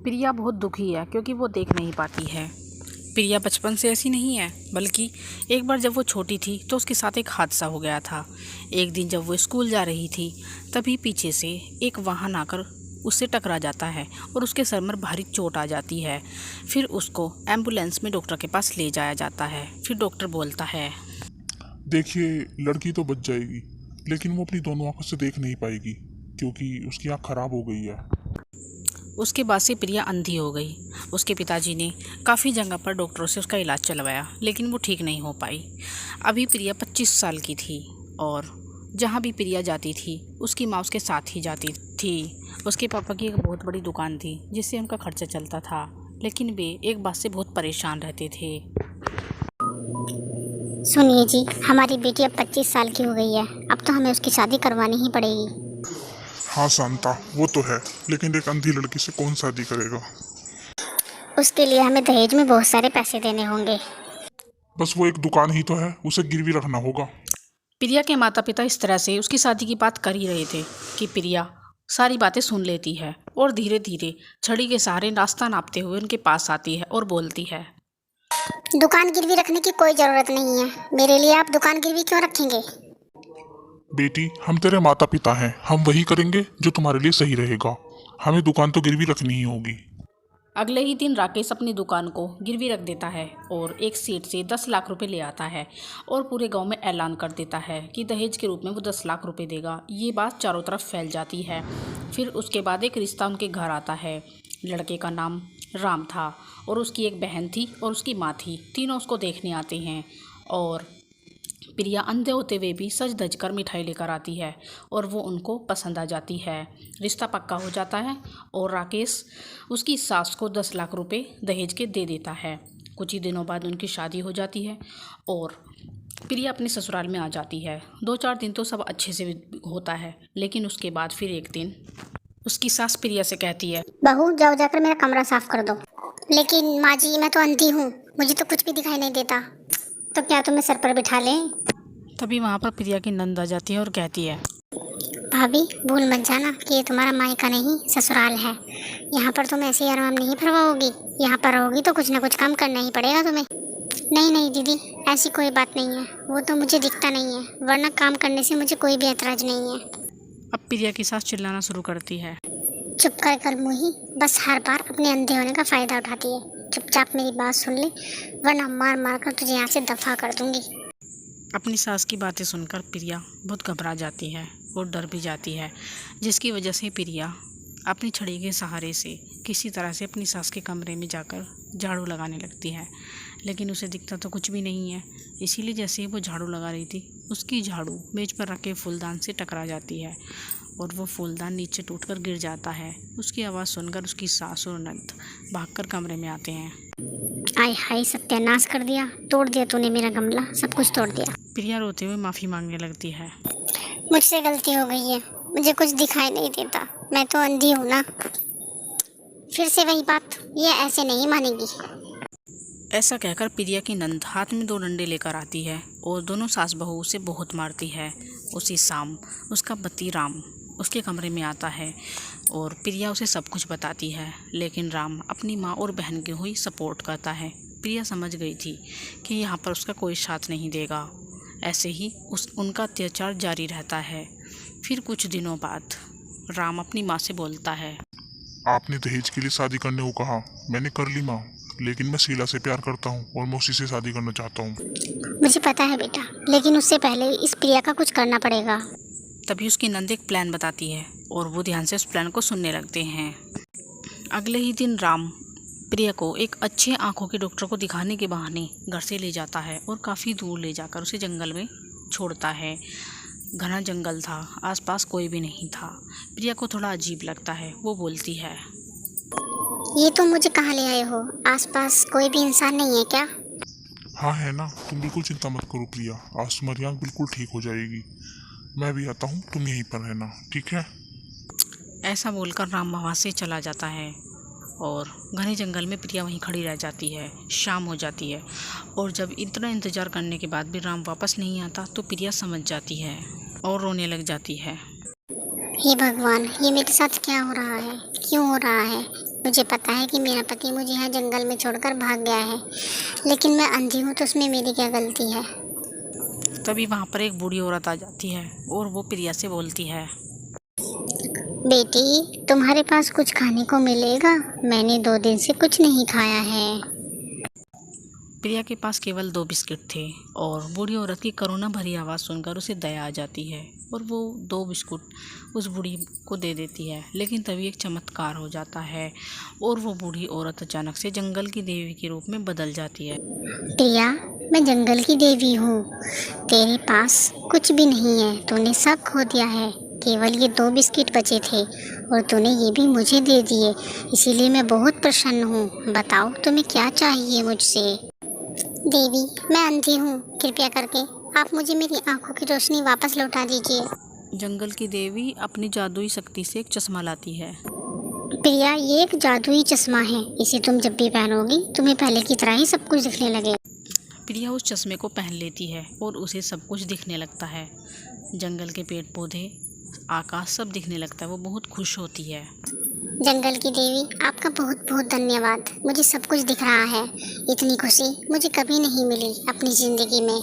प्रिया बहुत दुखी है क्योंकि वो देख नहीं पाती है। प्रिया बचपन से ऐसी नहीं है, बल्कि एक बार जब वो छोटी थी तो उसके साथ एक हादसा हो गया था। एक दिन जब वो स्कूल जा रही थी तभी पीछे से एक वाहन आकर उससे टकरा जाता है और उसके सर में भारी चोट आ जाती है। फिर उसको एम्बुलेंस में डॉक्टर के पास ले जाया जाता है। फिर डॉक्टर बोलता है, देखिए, लड़की तो बच जाएगी, लेकिन वो अपनी दोनों आंखों से देख नहीं पाएगी क्योंकि उसकी आंख खराब हो गई है। उसके बाद से प्रिया अंधी हो गई। उसके पिताजी ने काफ़ी जगह पर डॉक्टरों से उसका इलाज चलवाया, लेकिन वो ठीक नहीं हो पाई। अभी प्रिया 25 साल की थी और जहाँ भी प्रिया जाती थी उसकी माँ उसके साथ ही जाती थी। उसके पापा की एक बहुत बड़ी दुकान थी जिससे उनका खर्चा चलता था, लेकिन वे एक बात से बहुत परेशान रहते थे। सुनिए जी, हमारी बेटी अब 25 साल की हो गई है। अब तो हमें उसकी शादी करवानी ही पड़ेगी। हाँ शांता, वो तो है, लेकिन एक अंधी लड़की से कौन शादी करेगा। उसके लिए हमें दहेज में बहुत सारे पैसे देने होंगे। बस वो एक दुकान ही तो है, उसे गिरवी रखना होगा। प्रिया के माता पिता इस तरह से उसकी शादी की बात कर ही रहे थे कि प्रिया सारी बातें सुन लेती है और धीरे धीरे छड़ी के सहारे रास्ता नापते हुए उनके पास आती है और बोलती है, दुकान गिरवी रखने की कोई ज़रूरत नहीं है। मेरे लिए आप दुकान गिरवी क्यों रखेंगे? बेटी, हम तेरे माता पिता हैं, हम वही करेंगे जो तुम्हारे लिए सही रहेगा। हमें दुकान तो गिरवी रखनी ही होगी। अगले ही दिन राकेश अपनी दुकान को गिरवी रख देता है और एक सेठ से 10 लाख रुपए ले आता है और पूरे गांव में ऐलान कर देता है कि दहेज के रूप में वो 10 लाख रुपए देगा। ये बात चारों तरफ फैल जाती है। फिर उसके बाद एक रिश्ता उनके घर आता है। लड़के का नाम राम था और उसकी एक बहन थी और उसकी माँ थी। तीनों उसको देखने आते हैं और प्रिया अंधे होते हुए भी सज धज कर मिठाई लेकर आती है और वो उनको पसंद आ जाती है। रिश्ता पक्का हो जाता है और राकेश उसकी सास को 10 लाख रुपए दहेज के दे देता है। कुछ ही दिनों बाद उनकी शादी हो जाती है और प्रिया अपने ससुराल में आ जाती है। 2-4 दिन तो सब अच्छे से होता है, लेकिन उसके बाद फिर एक दिन उसकी सास प्रिया से कहती है, बहू, जाओ जाकर मेरा कमरा साफ कर दो। लेकिन माँ जी, मैं तो अंधी हूँ, मुझे तो कुछ भी दिखाई नहीं देता। तो क्या तुम्हें सर पर बिठा लें? तभी वहाँ पर प्रिया की नंद आ जाती है और कहती है, भाभी, भूल मत जाना कि ये तुम्हारा मायका नहीं ससुराल है। यहाँ पर तुम ऐसे ही आराम नहीं फरमाओगी। यहाँ पर रहोगी तो कुछ ना कुछ काम करना ही पड़ेगा तुम्हें। नहीं नहीं दीदी, ऐसी कोई बात नहीं है। वो तो मुझे दिखता नहीं है, वरना काम करने से मुझे कोई भी ऐतराज नहीं है। अब प्रिया की सास चिल्लाना शुरू करती है, चुप कर कर मुही, बस हर बार अपने अंधे होने का फायदा उठाती है। चुपचाप मेरी बात सुन ले, वरना मार मार कर तुझे यहाँ से दफा कर दूंगी। अपनी सास की बातें सुनकर प्रिया बहुत घबरा जाती है और डर भी जाती है, जिसकी वजह से प्रिया अपनी छड़ी के सहारे से किसी तरह से अपनी सास के कमरे में जाकर झाड़ू लगाने लगती है, लेकिन उसे दिखता तो कुछ भी नहीं है। इसीलिए जैसे ही वो झाड़ू लगा रही थी, उसकी झाड़ू मेज पर रखे फूलदान से टकरा जाती है और वो फूलदान नीचे टूटकर गिर जाता है। उसकी आवाज़ सुनकर उसकी सास और ननद भागकर कमरे में आते हैं। आय हाय, सत्यानाश कर दिया, तोड़ दिया तूने मेरा गमला, सब कुछ तोड़ दिया। प्रिया रोते हुए माफ़ी मांगने लगती है, मुझसे गलती हो गई है, मुझे कुछ दिखाई नहीं देता, मैं तो अंधी हूँ ना। फिर से वही बात, ये ऐसे नहीं मानेगी। ऐसा कहकर प्रिया की नंद हाथ में 2 डंडे लेकर आती है और दोनों सास बहू उसे बहुत मारती है। उसी शाम उसका पति राम उसके कमरे में आता है और प्रिया उसे सब कुछ बताती है, लेकिन राम अपनी माँ और बहन की हुई सपोर्ट करता है। प्रिया समझ गई थी कि यहाँ पर उसका कोई साथ नहीं देगा। ऐसे ही उनका अत्याचार जारी रहता है। फिर कुछ दिनों बाद राम अपनी माँ से बोलता है, आपने दहेज के लिए शादी करने को कहा, मैंने कर ली माँ, लेकिन मैं शीला से प्यार करता हूँ और मैं उसी से शादी करना चाहता हूँ। मुझे पता है बेटा, लेकिन उससे पहले इस प्रिया का कुछ करना पड़ेगा। तभी उसकी नंद एक प्लान बताती है और वो ध्यान से उस प्लान को सुनने लगते हैं। अगले ही दिन राम प्रिया को एक अच्छे आंखों के डॉक्टर को दिखाने के बहाने घर से ले जाता है और काफ़ी दूर ले जाकर उसे जंगल में छोड़ता है। घना जंगल था, आसपास कोई भी नहीं था। प्रिया को थोड़ा अजीब लगता है। वो बोलती है, ये तुम मुझे कहाँ ले आए हो? आसपास कोई भी इंसान नहीं है क्या? हाँ है ना, तुम बिल्कुल चिंता मत करो प्रिया, आज तुम्हारी आँख बिल्कुल ठीक हो जाएगी। मैं भी आता हूँ, तुम यहीं पर रहना, ठीक है? ऐसा बोलकर राम वहाँ से चला जाता है और घने जंगल में प्रिया वहीं खड़ी रह जाती है। शाम हो जाती है और जब इतना इंतज़ार करने के बाद भी राम वापस नहीं आता तो प्रिया समझ जाती है और रोने लग जाती है। हे भगवान, ये मेरे साथ क्या हो रहा है, क्यों हो रहा है? मुझे पता है कि मेरा पति मुझे यहाँ जंगल में छोड़कर भाग गया है, लेकिन मैं अंधी हूँ तो उसमें मेरी क्या गलती है? तभी वहाँ पर एक बूढ़ी औरत आ जाती है और वो प्रिया से बोलती है। बेटी, तुम्हारे पास कुछ खाने को मिलेगा? मैंने 2 दिन से कुछ नहीं खाया है। प्रिया के पास केवल 2 बिस्किट थे और बूढ़ी औरत की करुणा भरी आवाज़ सुनकर उसे दया आ जाती है और वो 2 बिस्कुट उस बूढ़ी को दे देती है। लेकिन तभी एक चमत्कार हो जाता है और वो बूढ़ी औरत अचानक से जंगल की देवी के रूप में बदल जाती है। प्रिया, मैं जंगल की देवी हूँ। तेरे पास कुछ भी नहीं है, तूने सब खो दिया है। केवल ये 2 बिस्किट बचे थे और तूने ये भी मुझे दे दिए, इसीलिए मैं बहुत प्रसन्न हूँ। बताओ तुम्हें क्या चाहिए मुझसे? देवी, मैं अंधी हूँ, कृपया करके आप मुझे मेरी आंखों की रोशनी वापस लौटा दीजिए। जंगल की देवी अपनी जादुई शक्ति से एक चश्मा लाती है। प्रिया, ये एक जादुई चश्मा है, इसे तुम जब भी पहनोगी तुम्हें पहले की तरह ही सब कुछ दिखने लगेगा। प्रिया उस चश्मे को पहन लेती है और उसे सब कुछ दिखने लगता है। जंगल के पेड़ पौधे, आकाश सब दिखने लगता है। वो बहुत खुश होती है। जंगल की देवी, आपका बहुत बहुत धन्यवाद। मुझे सब कुछ दिख रहा है। इतनी खुशी मुझे कभी नहीं मिली अपनी ज़िंदगी में।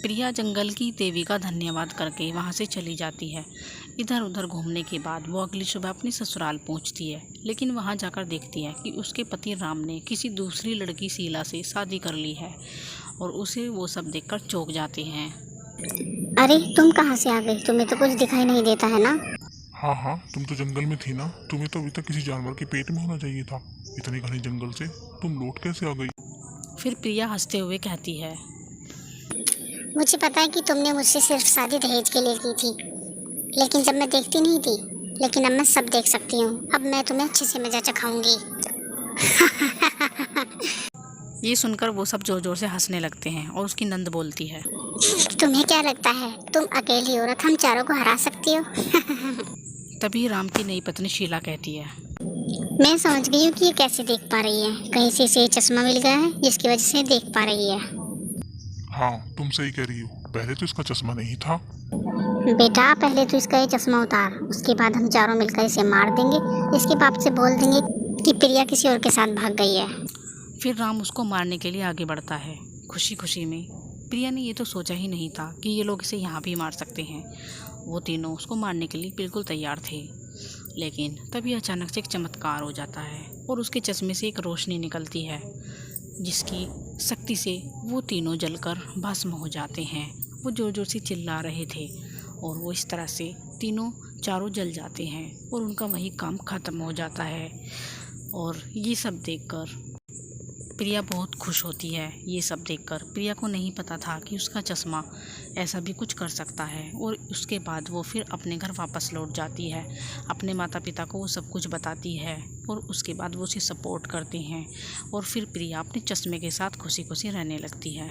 प्रिया जंगल की देवी का धन्यवाद करके वहाँ से चली जाती है। इधर उधर घूमने के बाद वो अगली सुबह अपनी ससुराल पहुँचती है, लेकिन वहाँ जाकर देखती है कि उसके पति राम ने किसी दूसरी लड़की शीला से शादी कर ली है और उसे वो सब देखकर चौंक जाते हैं। अरे, तुम कहाँ से आ गई? तुम्हें तो कुछ दिखाई नहीं देता है ना? हाँ हाँ, तुम तो जंगल में थी ना, तुम्हें तो अभी तक किसी जानवर के पेट में होना चाहिए था। इतने घने जंगल से तुम लौट कैसे आ गई? फिर प्रिया हंसते हुए कहती है। मुझे पता है कि तुमने मुझसे सिर्फ शादी दहेज के लिए की थी, लेकिन जब मैं देखती नहीं थी, लेकिन अब मैं सब देख सकती हूँ। अब मैं तुम्हें अच्छे से मजा चखाऊंगी। ये सुनकर वो सब जोर जोर से हंसने लगते हैं और उसकी नंद बोलती है। तुम्हें क्या लगता है तुम अकेली औरत हम चारों को हरा सकती हो? तभी राम की नई पत्नी शीला कहती है। मैं समझ गई हूँ कि ये कैसे देख पा रही है। कहीं से इसे चश्मा मिल गया है जिसकी वजह से देख पा रही है। हाँ, तुम सही कह रही हो। पहले तो इसका चश्मा नहीं था। बेटा, पहले तो इसका ये चश्मा उतार, उसके बाद हम चारों मिलकर इसे मार देंगे। इसके बाप से बोल देंगे कि प्रिया किसी और के साथ भाग गई है। फिर राम उसको मारने के लिए आगे बढ़ता है। खुशी खुशी में प्रिया ने ये तो सोचा ही नहीं था कि ये लोग इसे यहाँ भी मार सकते हैं। वो तीनों उसको मारने के लिए बिल्कुल तैयार थे, लेकिन तभी अचानक से एक चमत्कार हो जाता है और उसके चश्मे से एक रोशनी निकलती है, जिसकी शक्ति से वो तीनों जलकर भस्म हो जाते हैं। वो जोर जोर से चिल्ला रहे थे और वो इस तरह से तीनों चारों जल जाते हैं और उनका वही काम ख़त्म हो जाता है। और ये सब देखकर प्रिया बहुत खुश होती है। ये सब देखकर प्रिया को नहीं पता था कि उसका चश्मा ऐसा भी कुछ कर सकता है। और उसके बाद वो फिर अपने घर वापस लौट जाती है। अपने माता पिता को वो सब कुछ बताती है और उसके बाद वो उसे सपोर्ट करते हैं और फिर प्रिया अपने चश्मे के साथ खुशी खुशी रहने लगती है।